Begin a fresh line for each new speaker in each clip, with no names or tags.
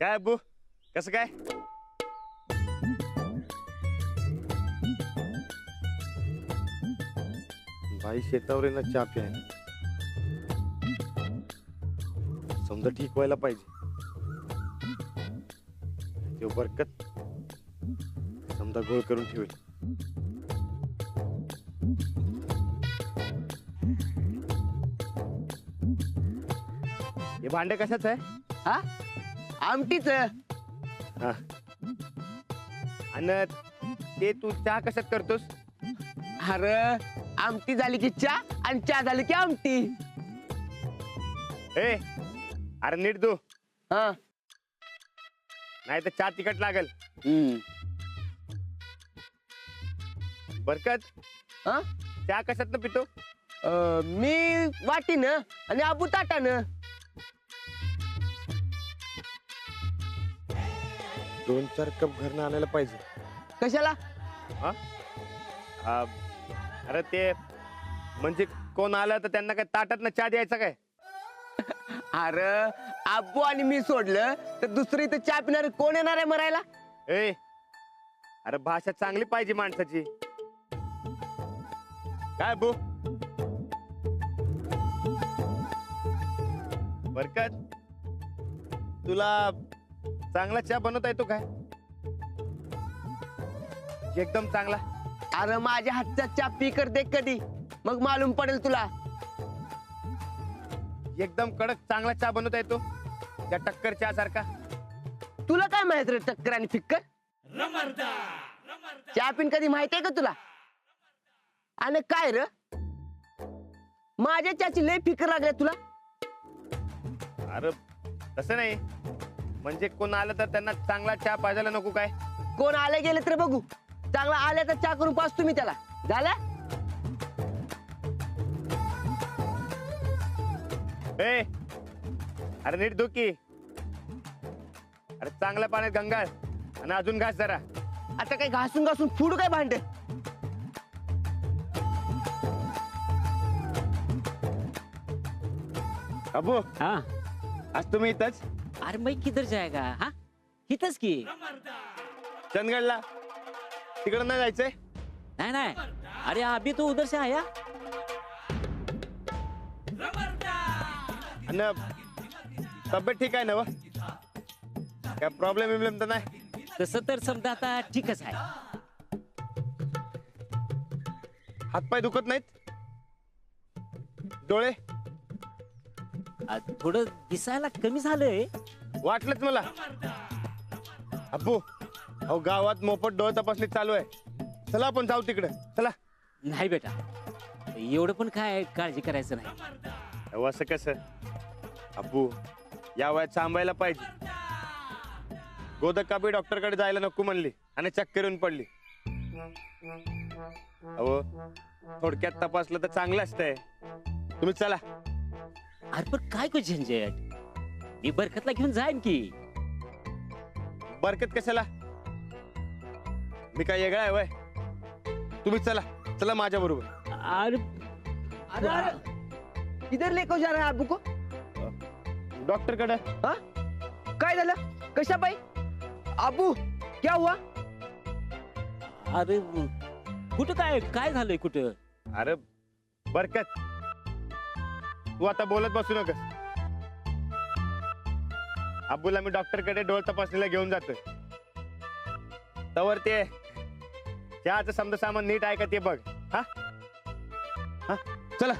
काय अब्बू कसं काय? बाई शेतावर ना चहा प्यायला समजा ठीक व्हायला पाहिजे. तो बरकत समजा गोळ करून ठेवेल. हे भांडे कशाच आहे?
हा आमटीच.
हा. आणि ते तू चहा कशात करतोस?
अरे आमटी झाली की चहा आणि चहा झाली की आमटी.
ए अरे नीट तू,
हा
नाही तर चहा तिखट लागल. बरकत
हा
चहा कशात न पितो?
मी वाटीनं आणि आबू ताटानं.
2-4 कप घरनं आणायला पाहिजे.
कशाला?
हा? अरे ते म्हणजे कोण आलं तर त्यांना काय ताटात ना चहा द्यायचा काय?
अरे आबू आणि मी सोडलं तर दुसरी इथं चहा पिणारे कोण येणार आहे मरायला?
ए अरे भाषा चांगली पाहिजे माणसाची. काय बो बरकत तुला चांगला चहा बनवता येतो काय? एकदम चांगला.
अरे माझ्या हातचा चहा पी कर दे कधी, मग मालूम पडेल तुला.
एकदम कडक चांगला चहा बनवता येतो त्या टक्कर चहा सारखा.
तुला काय माहित रे टक्कर आणि फिक्कर? चहा पिन कधी माहित आहे का तुला? आणि काय रे माझ्या चहाची लय फिकर लागली तुला?
अरे तसं नाही, म्हणजे कोण आलं तर त्यांना चांगला चहा पाजायला नको काय?
कोण आले गेले तर बघू, चांगला आल्याचा चहा करून पाच तुम्ही त्याला. झालं?
ए अरे नीट धुकी. अरे चांगल्या पाण्यात गंगाळ आणि अजून घास जरा.
आता काही घासून घासून फुडू काय भांड?
अबू
हाँ
आज तुम्ही इथंच?
अरे मैं किधर जाएगा? हाँ इथंच की.
चंदगडला तिकडं नाही जायचंय?
नहीं नहीं, अरे अभी तो उधर से आया.
आणि तब्येत ठीक आहे ना? काय प्रॉब्लेम विब्लेम तर नाही?
तसं तर समजा आता ठीकच आहे.
हातपाय दुखत नाहीत? डोळे?
थोडं दिसायला कमी झालंय.
वाटलंच मला. अब्बू अहो गावात मोफत डोळे तपासणी चालू आहे. चला आपण जाऊ तिकडे. चला.
नाही बेटा, एवढं पण काय काळजी करायचं नाही.
अहो असं कसं? अब्बू या वयात सांभाळायला पाहिजे. गोदक काबी डॉक्टरकडे जायला नको म्हणली आणि चक्कर येऊन पडली. अहो थोडक्यात तपासलं तर चांगलं असतंय. तुम्ही चला.
अरे पण काय को झंझट, मी बरकतला घेऊन जाईन की.
बरकत कशाला? मी काय वेगळा आहे वय? तुम्ही चला. चला माझ्या बरोबर.
अरे
अरे अरे इधर लेको जा रहा है आबू को?
डॉक्टर कडे.
हा काय झालं? कशा पायी? आबू क्या हुआ?
अरे कुठं काय काय झालंय कुठं?
अरे बरकत तू आता बोलत बसू नका. अब्बूला मी डॉक्टर कडे डोळ तपासणीला घेऊन जातोय. तवर ते चहाचं समजा सामान नीट आहे का ते बघ. हा हा चला.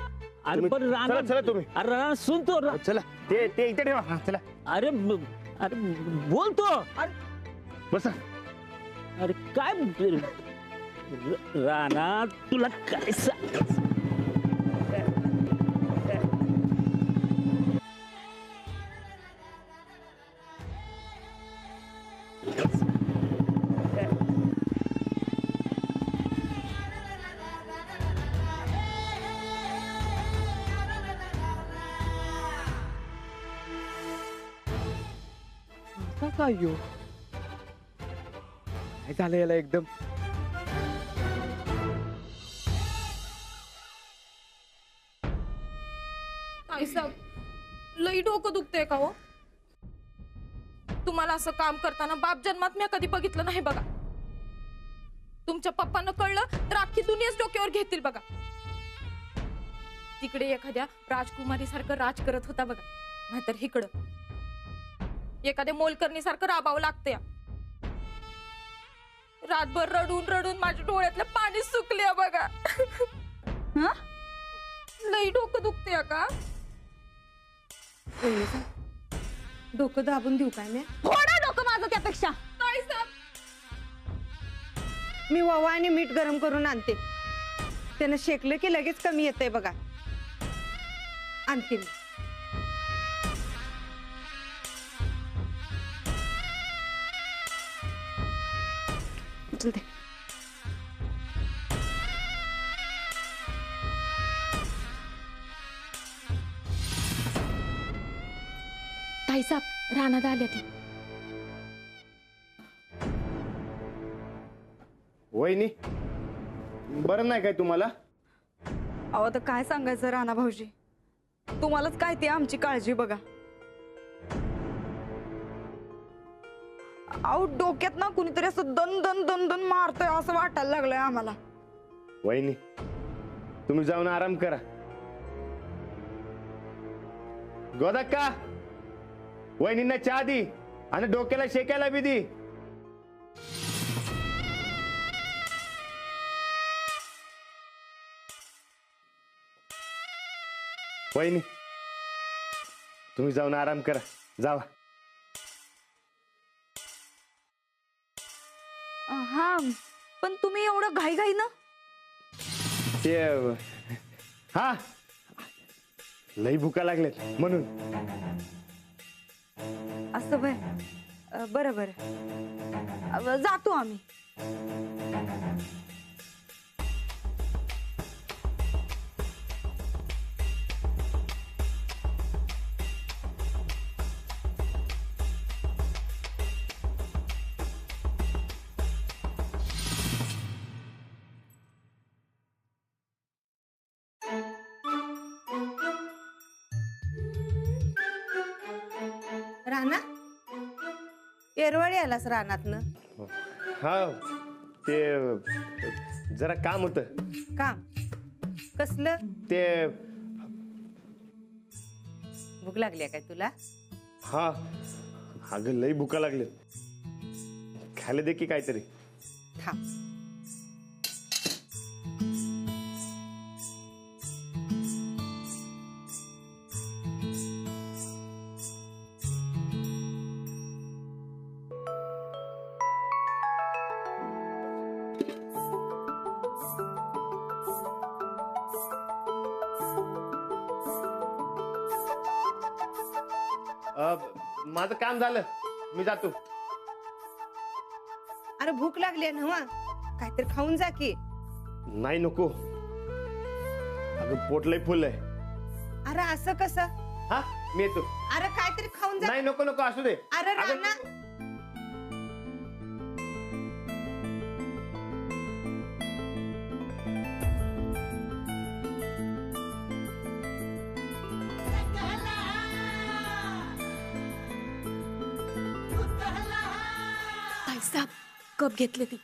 अरे
तुम्ही-
पण
चला चला तुम्ही.
अरे राणा सुन तो
चला ते इथे ठेवा. हा चला
अरे अरे बोल तो.
बसा.
अरे काय राणा तुला काय सांगायचं?
काय यो
काय झालं याला एकदम?
आई साहेब लई डोकं दुखतंय का हो? तुम्हाला असं काम करताना बाप जन्मात मी कधी बघितलं नाही बघा. तुमच्या पप्पांना कळलं तर अख्खी दुनियाच डोक्यावर घेतील बघा. तिकडे एखाद्या राजकुमारी सारखं राज करत होता बघा, नाहीतर इकडं एखाद्या मोलकर्णी सारखं राबावं लागतं या. रातभर रडून रडून माझ्या डोळ्यातलं पाणी सुकले बघा. लई डोकं दुखते का?
डोकं दाबून देऊ काय मी?
थोडं डोकं माझं त्यापेक्षा.
नाही साहेब,
मी ववा आणि मीठ गरम करून आणते. त्यानं शेकलं की लगेच कमी येतंय बघा. आणते मी.
चलते.
ताईसाहेब रानात आल्या ती.
वहिनी बरं नाही काय तुम्हाला?
अहो तर काय सांगायचं राणा भाऊजी, तुम्हालाच काय ती आमची काळजी बघा. अहो डोक्यात ना कुणीतरी असं दन दन दन दन मारतोय असं वाटायला लागलंय आम्हाला.
वहिनी तुम्ही जाऊन आराम करा. गोदक्का वहिनींना चहा दी आणि डोक्याला शेकायला बी दी. वहिनी तुम्ही जाऊन आराम करा, जावा.
हा पण तुम्ही एवढं घाई घाई ना?
ते हा लई भुका लागलेत म्हणून.
असं बरं बरं बरं जातो आम्ही. राणा येरवाडी आलास रानातनं?
हा ते जरा काम होत.
काम कसलं?
ते
भूक लागली काय तुला?
हा अगं लई भुका लागले, खायला दे की काहीतरी.
थांब.
माझं काम झालं, मी जातो.
अरे भूक लागली ना, काहीतरी खाऊन जा की.
नाही नको, अगं पोट लई फुल आहे.
अरे असं कसं?
हा मी येतो.
अरे काहीतरी खाऊन जा.
नाही नको नको असू दे.
अरे
अगं,
राणा
ताईसाहेब कप घेतले ती.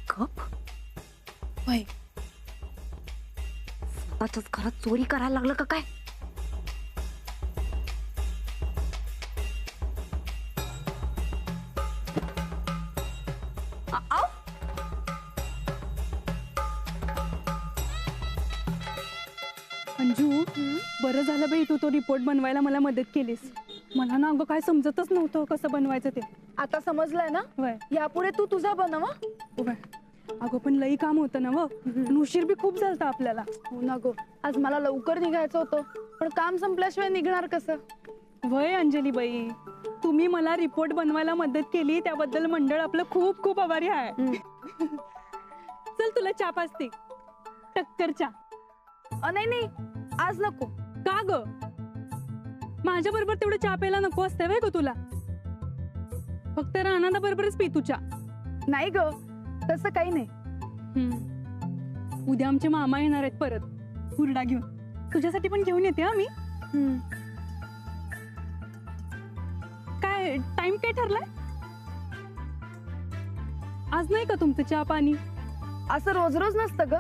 कप
होय.
स्वतःच्याच घरात चोरी करायला लागलं का काय?
अंजू बरं झालं बाई तू तो रिपोर्ट बनवायला मला मदत केलीस. मला ना अगं काय समजतच नव्हतं कसं बनवायचं ते.
आता समजलंय ना?
वय
यापुढे तू तुझा बनव.
वय अगं पण लई काम होतं ना व, आणि उशीर बी खूप झालता आपल्याला.
हो ना गो, आज मला लवकर निघायचं होतं, पण काम संपल्याशिवाय निघणार कसं?
वय अंजली बाई, तुम्ही मला रिपोर्ट बनवायला मदत केली त्याबद्दल मंडळ आपलं खूप खूप आभारी आहे. चल तुला चहा पाजते, टक्कर चहा.
नाही नाही आज नको.
का ग? माझ्या बरोबर तेवढं चहा प्यायला नको असतं व्हय ग तुला? फक्त राणा बरोबरच पी तू चहा.
नाही ग, तसं काही नाही.
उद्या आमचे मामा येणार आहेत परत हुरडा घेऊन, तुझ्यासाठी पण घेऊन येते आम्ही. काय टाइम काय ठरलाय? आज नाही का तुमचं चहा पाणी?
असं रोज रोज नसतं ग.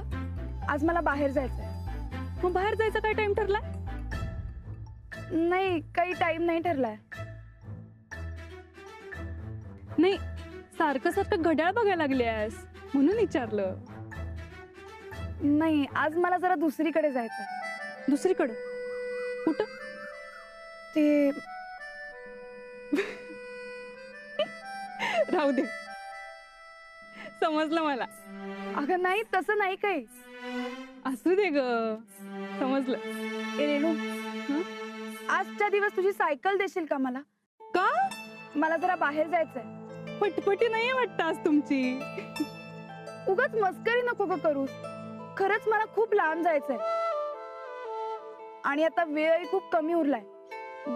आज मला बाहेर जायचंय.
मग बाहेर जायचा काय टाइम ठरलाय?
नाही, काही टाइम नाही ठरलाय.
नाही, सारखं सारखं घड्याळ बघायला लागली आहेस म्हणून विचारलं.
नाही, आज मला जरा दुसरीकडे जायचंय.
दुसरीकडं कुठं?
ते
राहू दे, समजलं मला.
अगं नाही, तसं नाही काही.
असू दे ग, समजलं.
ए रेणू,
हं?
आजच्या दिवस तुझी सायकल देशील का मला?
का?
मला जरा बाहेर जायचंय.
पटपटी नाही वाटत आज तुमची.
उगाच मस्करी नको ग करूस. खरंच मला खूप लांब जायचंय आणि आता वेळही खूप कमी उरलाय.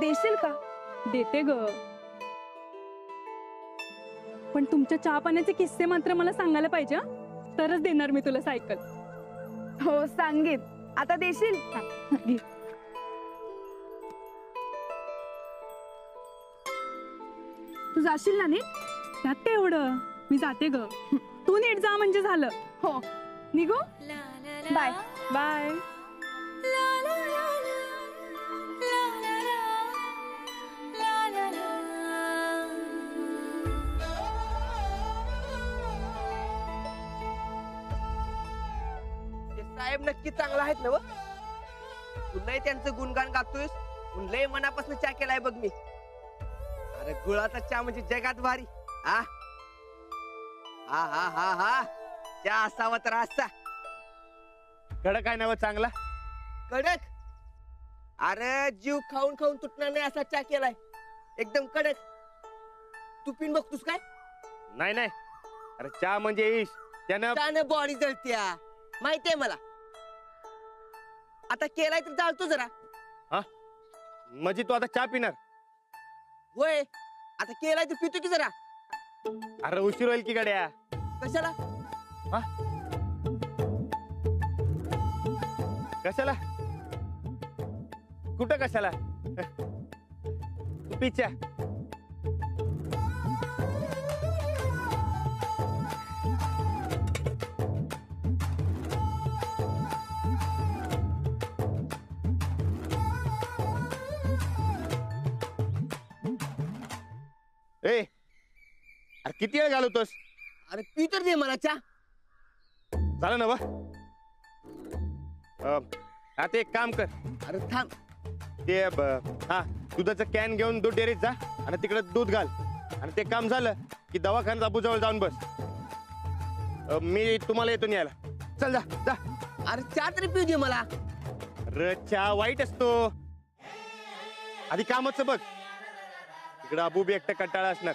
देशील का?
देते ग, पण तुमच्या चहा पाण्याचे किस्से मात्र मला सांगायला पाहिजे हं? तरच देणार मी तुला सायकल.
हो सांगेन. आता देशील?
घे.
तू जाशील ना नीट?
त्यात काय एवढं, मी जाते ग. तू नीट जा म्हणजे झालं.
हो. निघू? बाय.
बाय.
ते साहेब नक्की चांगला आहेत ना? पुन्हा त्यांचं गुणगान गातोयस. लय मनापासून चहा केलाय बघ मी. अरे गुळाचा चहा म्हणजे जगात भारी. हा हा हा हा हा. चहा असावा तर असा
कडक काय नाव चांगला?
कडक. अरे जीव खाऊन खाऊन तुटणार नाही असा चहा केलाय. एकदम कडक. तू पिन बघतोस काय?
नाही नाही, अरे चहा म्हणजे ईश त्यानं.
त्यानं बॉडी जळत्या माहितीये मला. आता केलाय तर चालतो जरा.
म्हणजे तू आता चहा पिणार?
होय, आता केलाय तर पितो की जरा.
अरे उशीर होईल की गड्या.
कशाला?
कशाला? कुठं कशाला? पिच्या. ए, अरे किती वेळ घालवतोस?
अरे पी तर दे मला चहा.
झालं ना बा? आता एक काम कर.
अरे थांब.
ते हा दुधाचं कॅन घेऊन दूध डेअरीत जा आणि तिकडे दूध घाल. आणि ते काम झालं की दवाखान्यात आबूजवळ जाऊन बस. मी तुम्हाला येतो न्यायला. चल जा जा.
अरे चहा तरी पिऊ दे मला.
अरे चहा वाईट असतो. आधी कामाचं बघ. इकडं अबू बी एकटं कंटाळा असणार.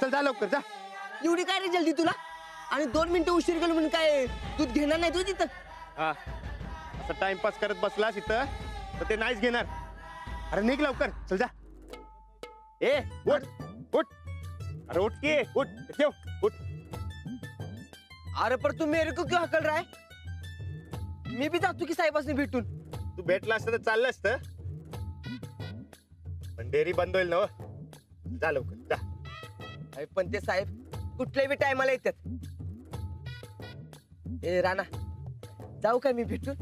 चल जा लवकर जा.
एवढी काय रे जल्दी तुला? आणि 2 मिनिटं उशीर गेलो म्हणून काय दूध घेणार नाही तू तिथं?
हा, असं टाइमपास करत बसलास इथं तर ते नाहीच घेणार. अरे निघ लवकर. चल जा. ए उठ उठ. अरे उठ की उठ. ठेव उठ.
अरे पर तू मेरे को क्यों हकल रहा है? मी बी जातो की साहेबांनी भेटून.
तू भेटला असतं तर चाललं असतं, पण डेअरी बंद होईल ना हो. जा लवकर जा.
अरे पण ते साहेब कुठल्याही बी टायमाला येतात. ए राणा, जाऊ काय मी भेटून?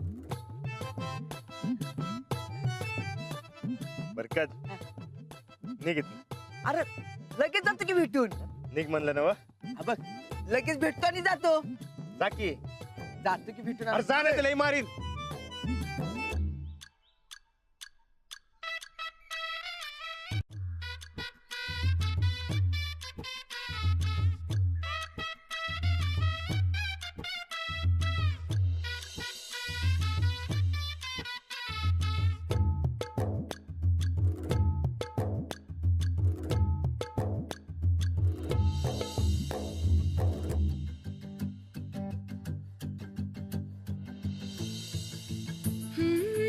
बरकत निघ.
अरे लगेच जातो की भेटून.
निघ म्हणलं ना हो.
हा बघ, लगेच भेटतो आणि जातो.
जा की.
जातो की भेटून.
अरे जा नाही तर लई मारीन.
हम्म.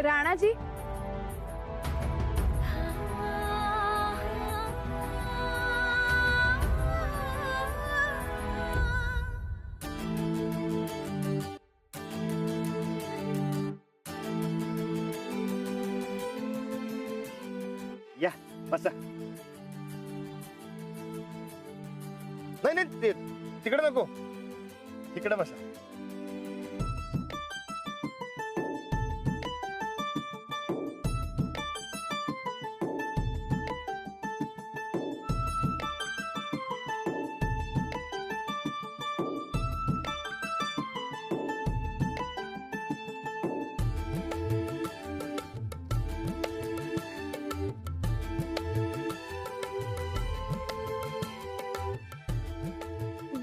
राणाजी
या बसा. नाही नाही तिकडे नको, तिकडे बसा.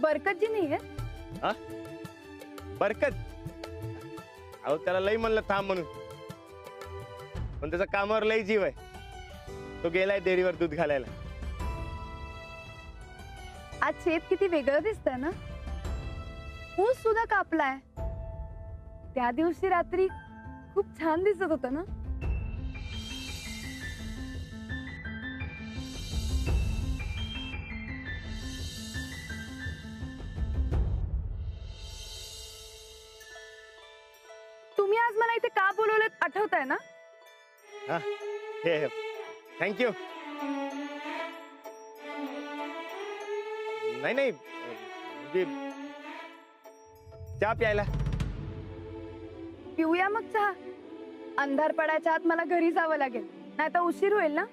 बरकतजी नाहीये?
बरकत, अहो त्याला लई म्हणलं थांब म्हणून, पण त्याचा कामावर लई जीव आहे. तो गेलाय डेअरीवर दूध घालायला.
आज शेत किती वेगळं दिसतंय ना. ऊस सुद्धा कापलाय. त्या दिवशी रात्री खूप छान दिसत होतं ना. तुम्ही आज मला इथे का बोलवलेत आठवतंय ना?
हा हे थँक्यू. नाही नाही म्हणजे चहा प्यायला.
पिऊया मग चहा. अंधार पडायच्या आत मला घरी जावं लागेल, नाही तर उशीर होईल ना.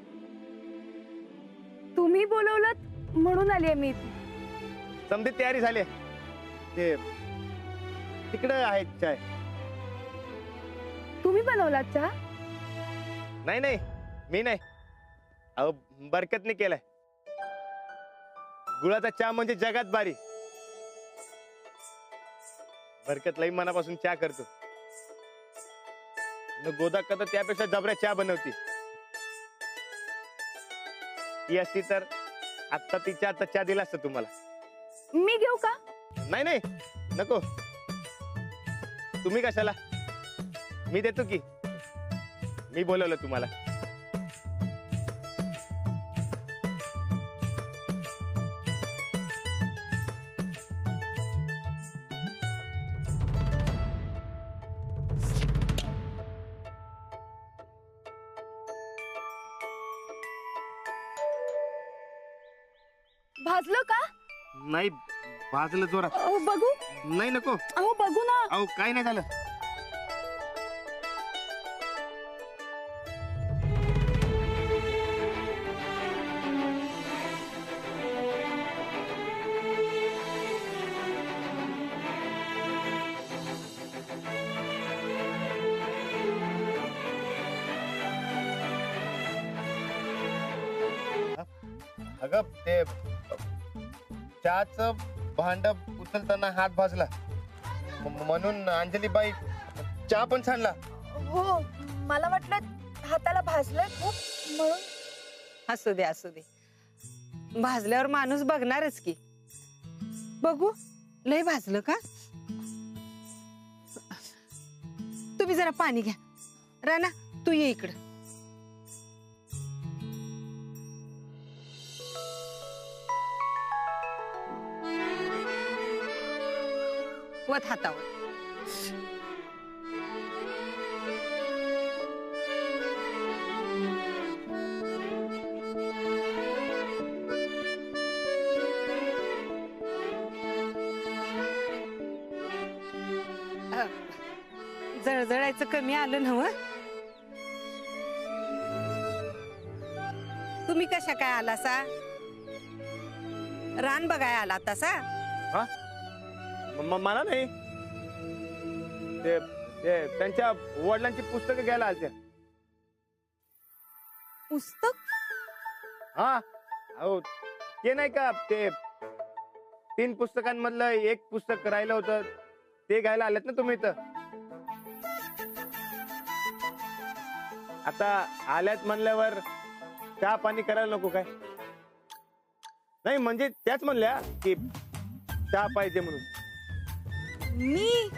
तुम्ही बोलवलत म्हणून आलीये मी इथे.
समधी तयारी झाली. ते तिकडे आहे चाय.
तुम्ही बनवलात चहा?
नाही नाही मी नाही, अहो बरकतने केलाय. गुळाचा चहा म्हणजे जगात भारी. बरकत लई मनापासून चहा करतो. गोदा तर त्यापेक्षा जबऱ्या चहा बनवती. ती असती तर आता तिच्या आता चहा दिला असता तुम्हाला.
मी घेऊ का?
नाही नाही नको. तुम्ही कशाला, मी देतो की. मी बोलवलं तुम्हाला.
भाजलं का?
नाही भाजलं जोरात.
अहो बघू.
नाही नको.
अहो बघू ना.
अहो काय नाही झालं. अगं ते चहाचं भांड उचलताना हात भाजला, म्हणून अंजलीबाई चहा पण सांडला.
हो मला वाटलं हाताला भाजलंय खूप म्हणून.
असू दे असू दे, भाजल्यावर माणूस बघणारच की. बघू लय भाजलं का? तुम्ही जरा पाणी घ्या. राणा तू ये इकडं. वत हातावर. जळजळायचं कमी आलं ना? तुम्ही कशा काय आला सा? रान बघाय आला तसा?
मला नाही, ते ते त्यांच्या वडिलांची पुस्तकं घ्यायला आलत्या.
पुस्तक?
हा अहो ते नाही का, ते 3 पुस्तकांमधलं एक पुस्तक राहिलं होतं, ते घ्यायला आलेत ना तुम्ही इथं. आता आल्यात म्हणल्यावर चहा पाणी करायला नको काय? नाही म्हणजे त्याच म्हणल्या की चहा पाहिजे म्हणून.
मी